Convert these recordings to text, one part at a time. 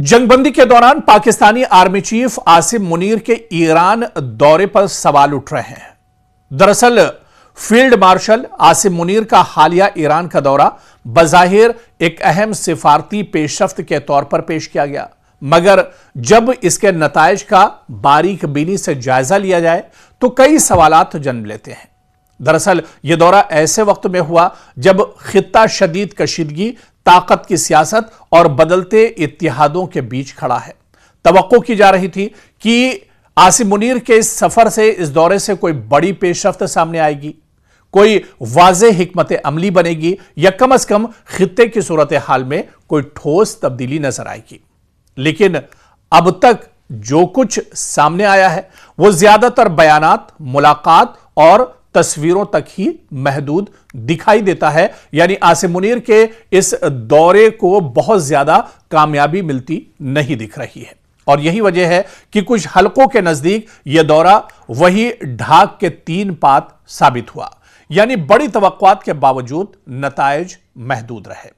जंगबंदी के दौरान Pakistani army chief Asim Munir के ईरान दौरे पर सवाल उठ रहे हैं। दरअसल फील्ड मार्शल आसिम मुनीर का हालिया ईरान का दौरा बज़ाहिर एक अहम सिफारती पेशरफ्त के तौर पर पेश किया गया, मगर जब इसके नताइज का बारीक बीनी से जायजा लिया जाए तो कई सवालात जन्म लेते हैं। दरअसल यह दौरा ऐसे वक्त में हुआ जब खित्ता शदीद कशीदगी, ताकत की सियासत और बदलते इत्तिहादों के बीच खड़ा है। तवक्को की जा रही थी कि आसिम मुनीर के इस सफर से, इस दौरे से कोई बड़ी पेशरफ्त सामने आएगी, कोई वाज़े हिकमत अमली बनेगी या कम से कम खित्ते की सूरत हाल में कोई ठोस तब्दीली नजर आएगी। लेकिन अब तक जो कुछ सामने आया है वो ज्यादातर बयानात, मुलाकात और तस्वीरों तक ही महदूद दिखाई देता है। यानी आसिम मुनीर के इस दौरे को बहुत ज्यादा कामयाबी मिलती नहीं दिख रही है, और यही वजह है कि कुछ हलकों के नजदीक यह दौरा वही ढाक के 3 पात साबित हुआ। यानी बड़ी तवक्कुआत के बावजूद नताइज महदूद रहे।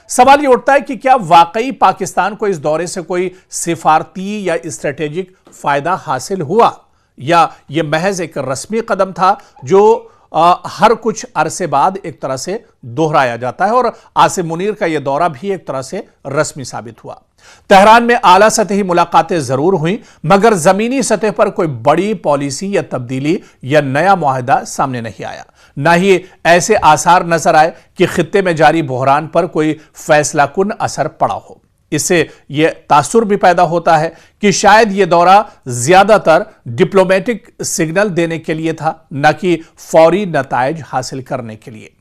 सवाल यह उठता है कि क्या वाकई पाकिस्तान को इस दौरे से कोई सिफारती या स्ट्रेटेजिक फायदा हासिल हुआ, या यह महज एक रस्मी कदम था जो हर कुछ अरसे बाद एक तरह से दोहराया जाता है। और आसिम मुनीर का यह दौरा भी एक तरह से रस्मी साबित हुआ। तेहरान में आला सतही मुलाकातें जरूर हुई, मगर जमीनी सतह पर कोई बड़ी पॉलिसी या तब्दीली या नया मुआहदा सामने नहीं आया। ना ही ऐसे आसार नजर आए कि खित्ते में जारी बहरान पर कोई फैसलाकुन असर पड़ा हो। इससे यह तासुर भी पैदा होता है कि शायद यह दौरा ज्यादातर डिप्लोमेटिक सिग्नल देने के लिए था, न कि फौरी नताइज हासिल करने के लिए।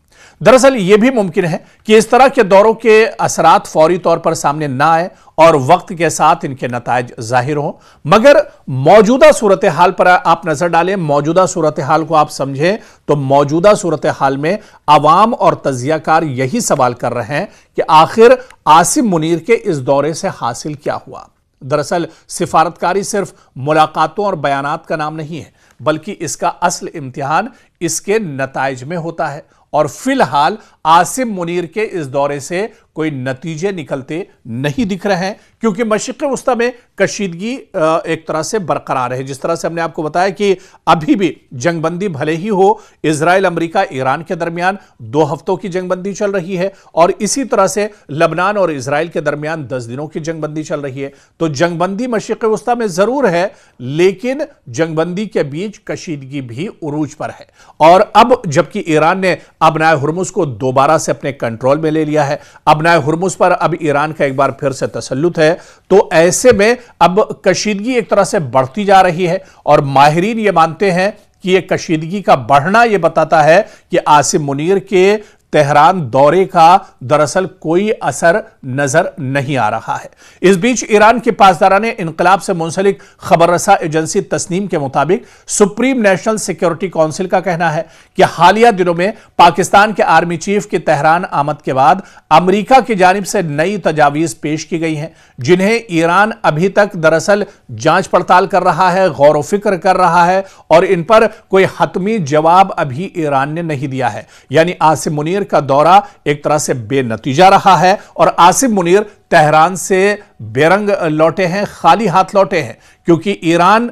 दरअसल यह भी मुमकिन है कि इस तरह के दौरों के असरात फौरी तौर पर सामने ना आए और वक्त के साथ इनके नताइज जाहिर हों, मगर मौजूदा सूरत हाल पर आप नजर डालें, मौजूदा सूरत हाल को आप समझें तो मौजूदा सूरत हाल में अवाम और तजियाकार यही सवाल कर रहे हैं कि आखिर आसिम मुनीर के इस दौरे से हासिल क्या हुआ। दरअसल सिफारतकारी सिर्फ मुलाकातों और बयानात का नाम नहीं है, बल्कि इसका असल इम्तिहान इसके नताइज में होता है। और फिलहाल आसिम मुनीर के इस दौरे से कोई नतीजे निकलते नहीं दिख रहे हैं, क्योंकि मशरिक़ वस्ता में कशीदगी एक तरह से बरकरार है। जिस तरह से हमने आपको बताया कि अभी भी जंगबंदी भले ही हो, इजराइल, अमेरिका, ईरान के दरमियान 2 हफ्तों की जंगबंदी चल रही है, और इसी तरह से लबनान और इजराइल के दरमियान 10 दिनों की जंगबंदी चल रही है। तो जंगबंदी मशरिक़ वस्ता में जरूर है, लेकिन जंगबंदी के बीच कशीदगी भी उरूज पर है। और अब जबकि ईरान ने अबनाए हुर्मुज़ को दोबारा से अपने कंट्रोल में ले लिया है, अबनाए हुर्मुज़ पर अब ईरान का एक बार फिर से तसल्लुत है, तो ऐसे में अब कशीदगी एक तरह से बढ़ती जा रही है। और माहिरीन ये मानते हैं कि यह कशीदगी का बढ़ना यह बताता है कि आसिम मुनीर के तेहरान दौरे का दरअसल कोई असर नजर नहीं आ रहा है। इस बीच ईरान के पासदाराने इनकलाब से मुंसलिक खबर रसा एजेंसी तस्नीम के मुताबिक सुप्रीम नेशनल सिक्योरिटी काउंसिल का कहना है कि हालिया दिनों में पाकिस्तान के आर्मी चीफ की तेहरान आमद के बाद अमेरिका की जानिब से नई तजावीज पेश की गई हैं, जिन्हें ईरान अभी तक दरअसल जांच पड़ताल कर रहा है, गौर व फिक्र कर रहा है, और इन पर कोई हतमी जवाब अभी ईरान ने नहीं दिया है। यानी आसिम मुनीर का दौरा एक तरह से बेनतीजा रहा है, और आसिम मुनीर तेहरान से बेरंग लौटे हैं, खाली हाथ लौटे हैं, क्योंकि ईरान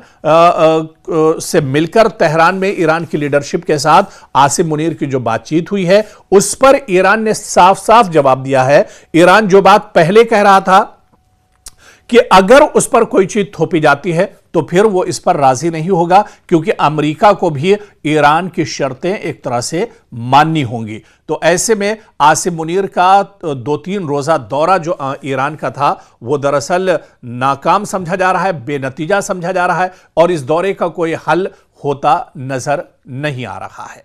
से मिलकर तेहरान में ईरान की लीडरशिप के साथ आसिम मुनीर की जो बातचीत हुई है उस पर ईरान ने साफ साफ जवाब दिया है। ईरान जो बात पहले कह रहा था कि अगर उस पर कोई चीज थोपी जाती है तो फिर वो इस पर राजी नहीं होगा, क्योंकि अमेरिका को भी ईरान की शर्तें एक तरह से माननी होंगी। तो ऐसे में आसिम मुनीर का 2-3 रोजा दौरा जो ईरान का था वो दरअसल नाकाम समझा जा रहा है, बेनतीजा समझा जा रहा है, और इस दौरे का कोई हल होता नजर नहीं आ रहा है।